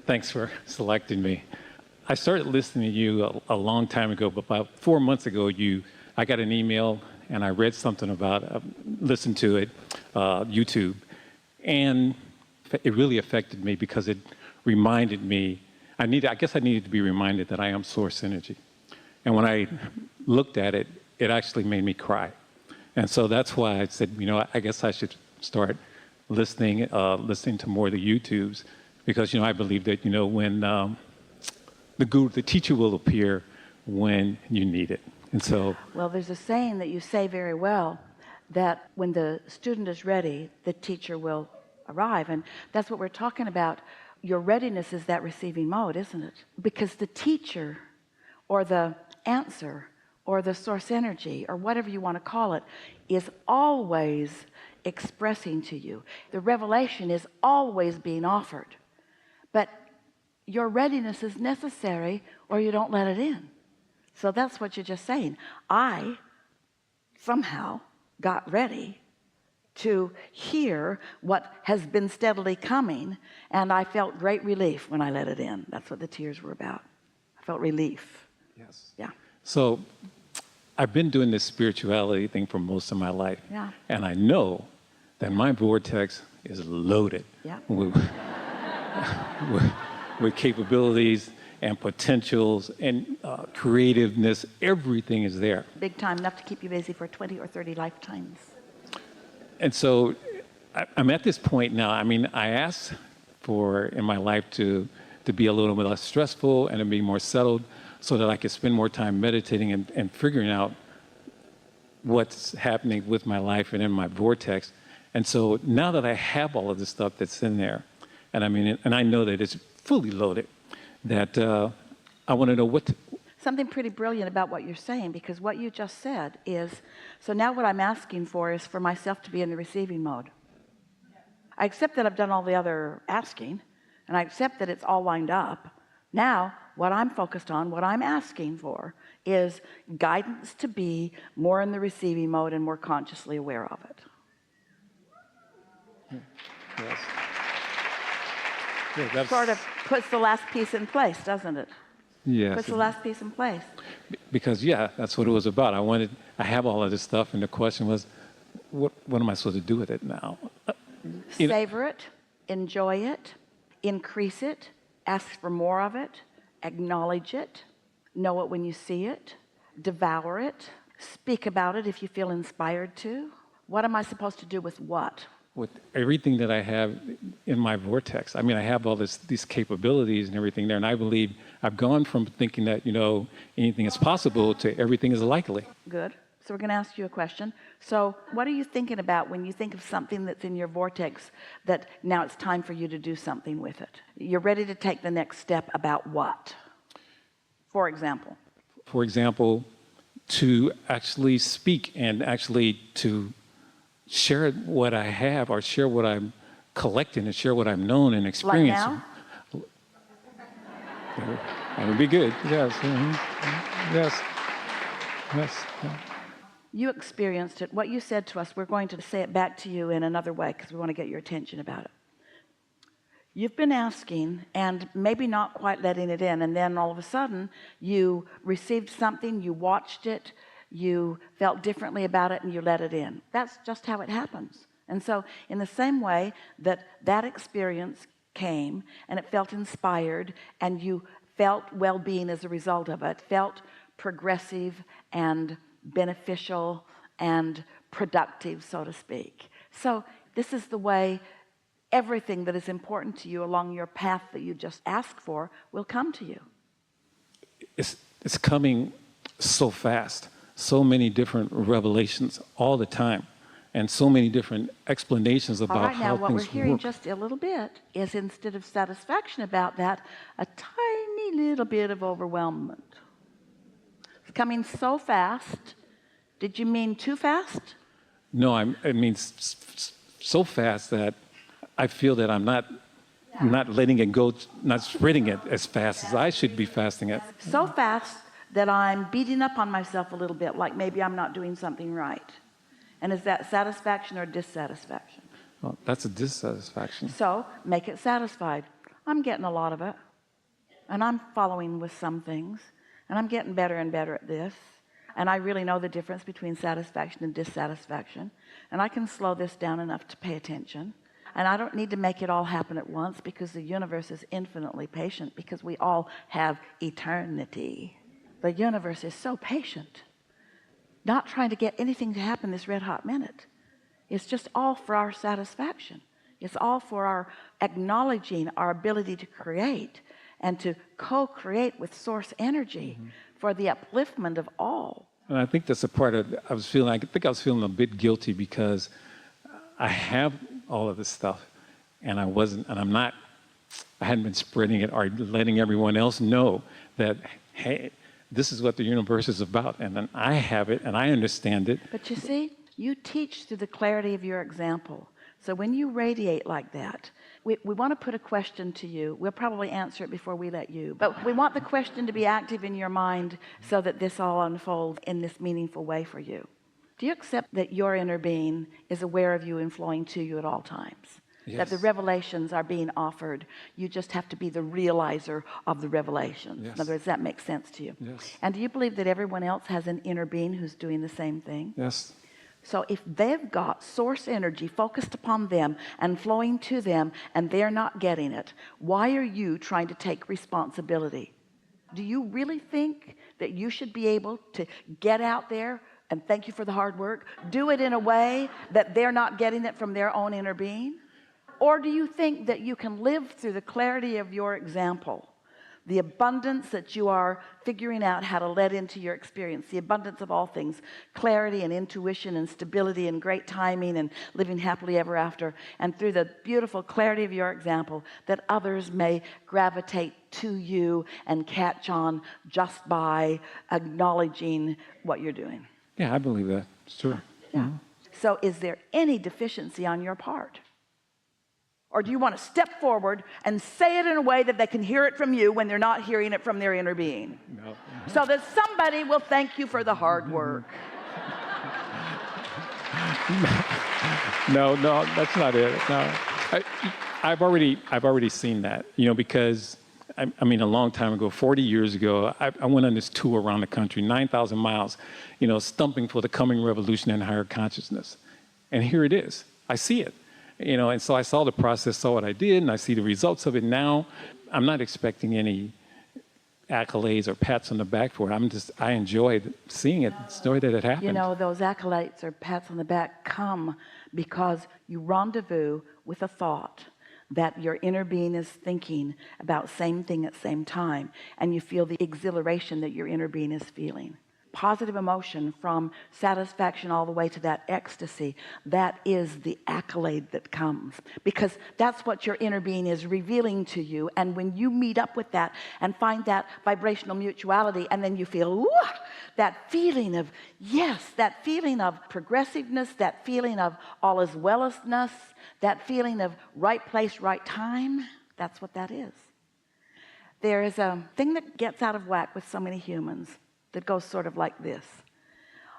Thanks for selecting me. I started listening to you a long time ago, but about 4 months ago, I got an email and I read something about, listened to it, YouTube, and it really affected me because it reminded me, I guess I needed to be reminded that I am source energy. And when I looked at it, it actually made me cry. And so that's why I said, I guess I should start listening to more of the YouTubes, because, I believe that, when the teacher will appear when you need it. And so, well, there's a saying that you say very well, that when the student is ready, the teacher will arrive. And that's what we're talking about. Your readiness is that receiving mode, isn't it? Because the teacher or the answer or the source energy or whatever you want to call it is always expressing to you. The revelation is always being offered, but your readiness is necessary or you don't let it in. So that's what you're just saying. I somehow got ready to hear what has been steadily coming, and I felt great relief when I let it in. That's what the tears were about. I felt relief. Yes. Yeah. So I've been doing this spirituality thing for most of my life. Yeah. And I know that my vortex is loaded. Yeah. with capabilities and potentials and creativeness. Everything is there. Big time, enough to keep you busy for 20 or 30 lifetimes. And so I'm at this point now. I mean, I asked for in my life to be a little bit less stressful and to be more settled, so that I could spend more time meditating and figuring out what's happening with my life and in my vortex. And so now that I have all of this stuff that's in there, and I know that it's fully loaded, that I want to know something pretty brilliant about what you're saying, because what you just said is, so now what I'm asking for is for myself to be in the receiving mode. I accept that I've done all the other asking, and I accept that it's all lined up. Now what I'm focused on, what I'm asking for, is guidance to be more in the receiving mode and more consciously aware of it. Yes. Yeah, sort of puts the last piece in place, doesn't it? Yes. Puts the last piece in place. Because, yeah, that's what it was about. I have all of this stuff, and the question was, what am I supposed to do with it now? Savor it, enjoy it, increase it, ask for more of it, acknowledge it, know it when you see it, devour it, speak about it if you feel inspired to. What am I supposed to do with what? With everything that I have in my vortex. I have all these capabilities and everything there, and I believe I've gone from thinking that, anything is possible to everything is likely. Good. So we're going to ask you a question. So what are you thinking about when you think of something that's in your vortex that now it's time for you to do something with it? You're ready to take the next step about what? For example? For example, to actually speak and actually to share what I have, or share what I'm collecting, and share what I've known and experienced. Like now? That would be good. Yes. Mm-hmm. Yes. Yes. Yeah. You experienced it. What you said to us, we're going to say it back to you in another way, because we want to get your attention about it. You've been asking and maybe not quite letting it in, and then all of a sudden you received something, you watched it, you felt differently about it, and you let it in. That's just how it happens. And so in the same way that experience came and it felt inspired and you felt well-being as a result of it, felt progressive and beneficial and productive, so to speak. So this is the way everything that is important to you along your path that you just asked for will come to you. It's coming so fast. So many different revelations all the time, and so many different explanations about all right, how now what things we're hearing work. just a little bit is, instead of satisfaction about that, a tiny little bit of overwhelmment. It's coming so fast. Did you mean too fast? No, I mean so fast that I feel that I'm not letting it go, not spreading it as fast as I should be fasting it. So fast that I'm beating up on myself a little bit, like maybe I'm not doing something right. And is that satisfaction or dissatisfaction? Well, that's a dissatisfaction. So make it satisfied. I'm getting a lot of it, and I'm following with some things, and I'm getting better and better at this, and I really know the difference between satisfaction and dissatisfaction, and I can slow this down enough to pay attention, and I don't need to make it all happen at once, because the universe is infinitely patient, because we all have eternity. The universe is so patient, not trying to get anything to happen this red hot minute. It's just all for our satisfaction. It's all for our acknowledging our ability to create and to co-create with source energy for the upliftment of all. And I think that's a part of, I think I was feeling a bit guilty because I have all of this stuff and I hadn't been spreading it or letting everyone else know that, hey, this is what the universe is about, and then I have it and I understand it. But you see, you teach through the clarity of your example. So when you radiate like that, we want to put a question to you. We'll probably answer it before we let you, but we want the question to be active in your mind so that this all unfolds in this meaningful way for you. Do you accept that your inner being is aware of you and flowing to you at all times? Yes. That the revelations are being offered. You just have to be the realizer of the revelations. Yes. In other words, that makes sense to you. Yes. And do you believe that everyone else has an inner being who's doing the same thing? Yes. So if they've got source energy focused upon them and flowing to them and they're not getting it, why are you trying to take responsibility? Do you really think that you should be able to get out there and thank you for the hard work, do it in a way that they're not getting it from their own inner being? Or do you think that you can live through the clarity of your example, the abundance that you are figuring out how to let into your experience, the abundance of all things, clarity and intuition and stability and great timing and living happily ever after, and through the beautiful clarity of your example, that others may gravitate to you and catch on just by acknowledging what you're doing? Yeah, I believe that. Sure. Yeah. So is there any deficiency on your part? Or do you want to step forward and say it in a way that they can hear it from you when they're not hearing it from their inner being? No. So that somebody will thank you for the hard work. No, that's not it. No, I've already seen that, because I mean, a long time ago, 40 years ago, I went on this tour around the country, 9,000 miles, stumping for the coming revolution in higher consciousness. And here it is. I see it. And so I saw the process, saw what I did, and I see the results of it now. I'm not expecting any accolades or pats on the back for it. I enjoyed seeing it, the story that it happened. Those accolades or pats on the back come because you rendezvous with a thought that your inner being is thinking about same thing at same time, and you feel the exhilaration that your inner being is feeling. Positive emotion from satisfaction all the way to that ecstasy, that is the accolade that comes, because that's what your inner being is revealing to you. And when you meet up with that and find that vibrational mutuality, and then you feel ooh, that feeling of yes, that feeling of progressiveness, that feeling of all is wellness, that feeling of right place, right time, that's what that is. There is a thing that gets out of whack with so many humans that goes sort of like this.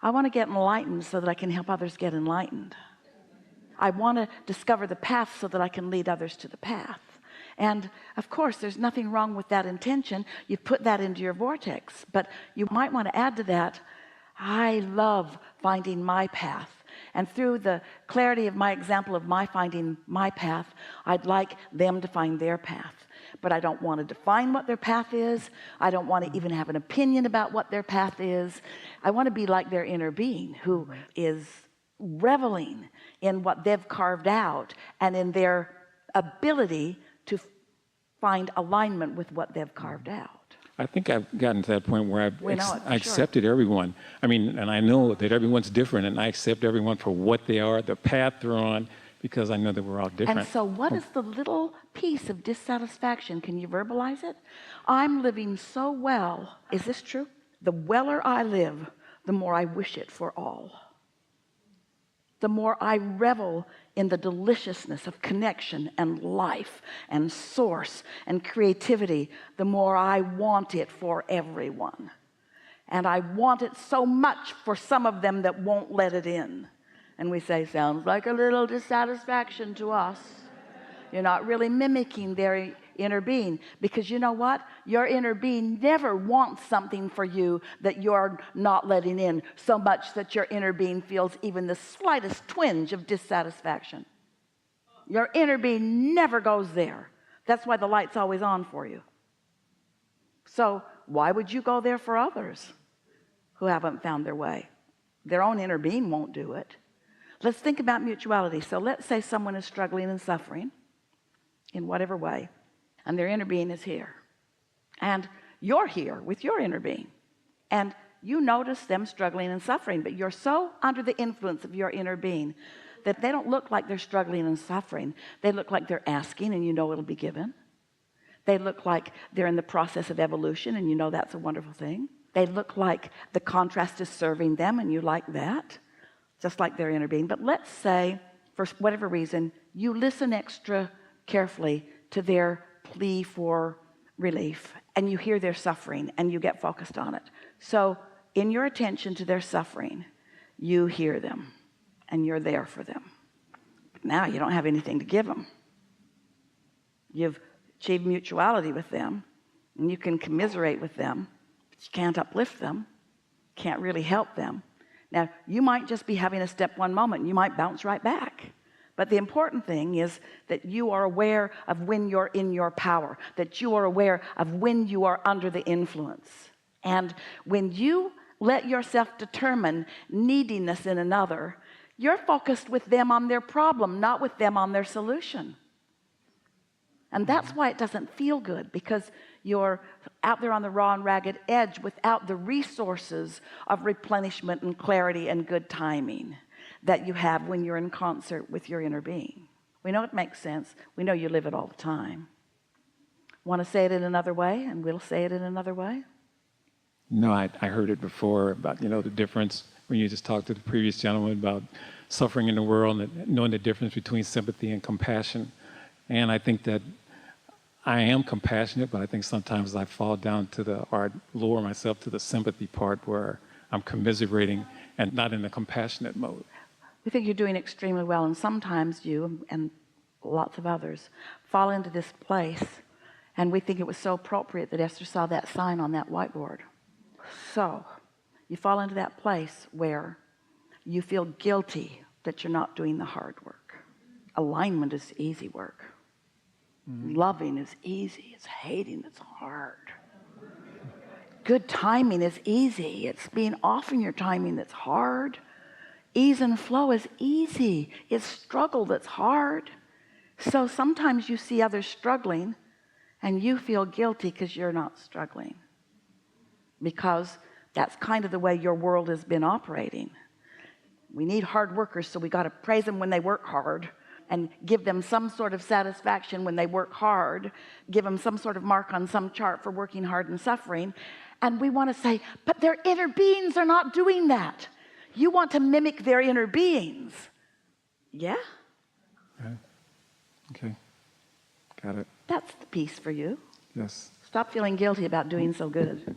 I want to get enlightened so that I can help others get enlightened. I want to discover the path so that I can lead others to the path. And of course, there's nothing wrong with that intention. You put that into your vortex, but you might want to add to that, I love finding my path. And through the clarity of my example of my finding my path, I'd like them to find their path. But I don't want to define what their path is. I don't want to even have an opinion about what their path is. I want to be like their inner being who is reveling in what they've carved out and in their ability to find alignment with what they've carved out. I think I've gotten to that point where I accepted sure. everyone. I mean, and I know that everyone's different, and I accept everyone for what they are, the path they're on, because I know that we're all different. And so what is the little piece of dissatisfaction? Can you verbalize it? I'm living so well. Is this true? The weller I live, the more I wish it for all. The more I revel in the deliciousness of connection and life and source and creativity, the more I want it for everyone. And I want it so much for some of them that won't let it in. And we say, sounds like a little dissatisfaction to us. You're not really mimicking their inner being, because you know what, your inner being never wants something for you that you're not letting in, so much that your inner being feels even the slightest twinge of dissatisfaction. Your inner being never goes there. That's why the light's always on for you. So why would you go there for others who haven't found their way? Their own inner being won't do it. Let's think about mutuality. So let's say someone is struggling and suffering in whatever way, and their inner being is here, and you're here with your inner being, and you notice them struggling and suffering, but you're so under the influence of your inner being that they don't look like they're struggling and suffering. They look like they're asking, and you know it'll be given. They look like they're in the process of evolution, and you know that's a wonderful thing. They look like the contrast is serving them, and you like that, just like their inner being. But let's say, for whatever reason, you listen extra carefully to their plea for relief, and you hear their suffering, and you get focused on it. So in your attention to their suffering, you hear them, and you're there for them. But now you don't have anything to give them. You've achieved mutuality with them, and you can commiserate with them, but you can't uplift them, can't really help them. Now, you might just be having a step one moment, and you might bounce right back. But the important thing is that you are aware of when you're in your power, that you are aware of when you are under the influence. And when you let yourself determine neediness in another, you're focused with them on their problem, not with them on their solution. And that's why it doesn't feel good, because you're out there on the raw and ragged edge without the resources of replenishment and clarity and good timing that you have when you're in concert with your inner being. We know it makes sense. We know you live it all the time. Want to say it in another way, and we'll say it in another way? No, I heard it before about, the difference when you just talked to the previous gentleman about suffering in the world and knowing the difference between sympathy and compassion. And I think that I am compassionate, but I think sometimes I fall down or lower myself to the sympathy part where I'm commiserating and not in the compassionate mode. We think you're doing extremely well, and sometimes you and lots of others fall into this place, and we think it was so appropriate that Esther saw that sign on that whiteboard. So you fall into that place where you feel guilty that you're not doing the hard work. Alignment is easy work. Loving is easy. It's hating that's hard. Good timing is easy. It's being off in your timing that's hard. Ease and flow is easy. It's struggle that's hard. So sometimes you see others struggling and you feel guilty because you're not struggling, because that's kind of the way your world has been operating. We need hard workers, so we got to praise them when they work hard and give them some sort of satisfaction when they work hard, give them some sort of mark on some chart for working hard and suffering. And we want to say, but their inner beings are not doing that. You want to mimic their inner beings. Yeah? Okay. Got it. That's the piece for you. Yes. Stop feeling guilty about doing so good.